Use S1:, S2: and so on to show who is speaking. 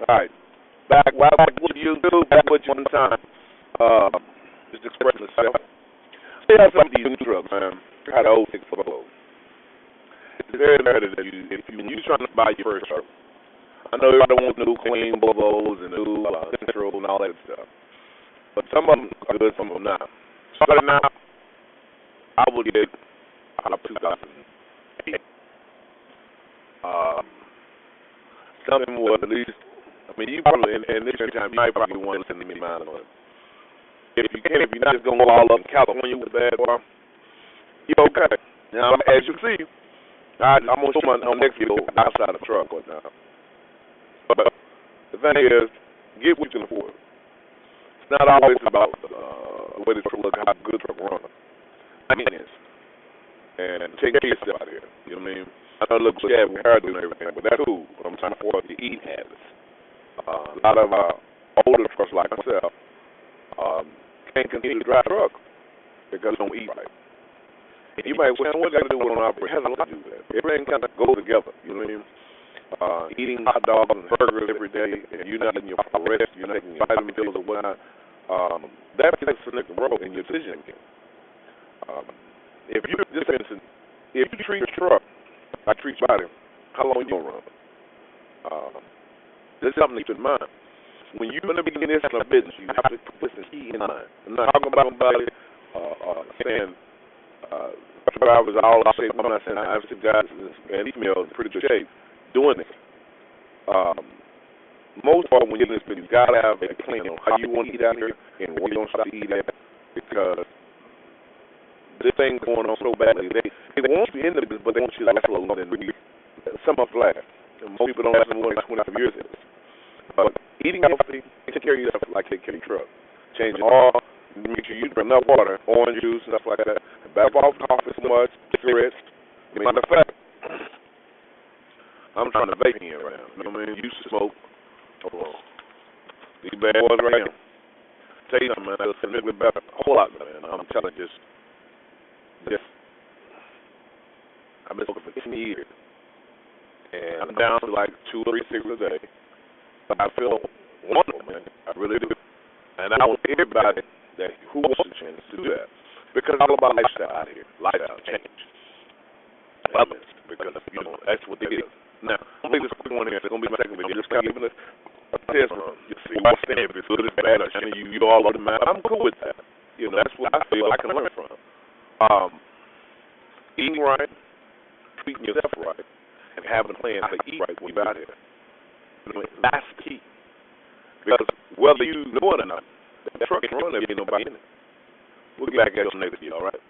S1: All right. Back what you do, back what you one time. Just expressing itself. See how some of these new trucks, man. How the old 6 Four. It's very rare that if you trying to buy your first truck. I know everybody wants new Queen Bobos and new Central and all that stuff. But some of them are good, some of them not. Starting out, I would get out of 2008. Something was at least, I mean, you probably, in this time, you might probably want to send me mine on it. If you can, if you're not just going to all up in California with a bad boy, you're okay. Now, as you see, I'm going to show my next video outside the truck right now. But the thing is, get what you can afford. It's not always about the way the truck looks, how good the truck runs. Maintenance. And take care of yourself out here. You know what I mean? I know it looks bad with hairdo and everything, but that's cool. What I'm trying to afford the eating habits. A lot of older trucks like myself can't continue to drive a truck because they don't eat right. And you might say, what do I do with an operator? It has a lot to do with that. Everything kind of goes together. You know what I mean? Eating hot dogs and burgers every day, and you're not getting your rest, you're not getting your vitamin pills or whatnot, that plays a significant role in your decision making. If you treat your truck like treat your body, how long you gonna run? This is something to keep in mind. When you're gonna begin this kind of business, you have to put this key in mind. I'm not talking about somebody saying drivers all I say. I'm not saying I've seen guys and females in pretty good shape doing it. Most of when you're in this business, you gotta have a plan on how you want to eat out here and where you don't stop to eat at, because this thing's going on so badly. They want you in the business, but they want you to last longer than some of us last. And most people don't last more than 25 years in this. But eating healthy, take care of yourself like take care of your truck. Change oil, make sure you drink enough water, orange juice, stuff like that. Back off coffee so much, cigarettes. Matter of fact, I'm trying to vape in right now. You know what I mean? You smoke. Oh, these bad boys right here. Tell you something, man. That's significantly better. A whole lot better. And I'm telling you, this. I've been smoking for 10 years. And I'm down to like 2 or 3 cigarettes a day. But I feel wonderful, man. I really do. And I want everybody who wants a chance to do that. Because it's all about lifestyle out here. Lifestyle change. Wellness. Because, that's what it is. Now, I'm going to just quick one here. It's going to be my second video. Just kind of giving a test run. You see what's there. If it's good, it's bad, or you all over the map. I'm cool with that. That's what I feel I can learn from. Eating right, treating yourself right, and having a plan to eat right when you're out here. That's the key. Because whether you know it or not, that truck can run there, ain't nobody in it. We'll get back at you next video, all right?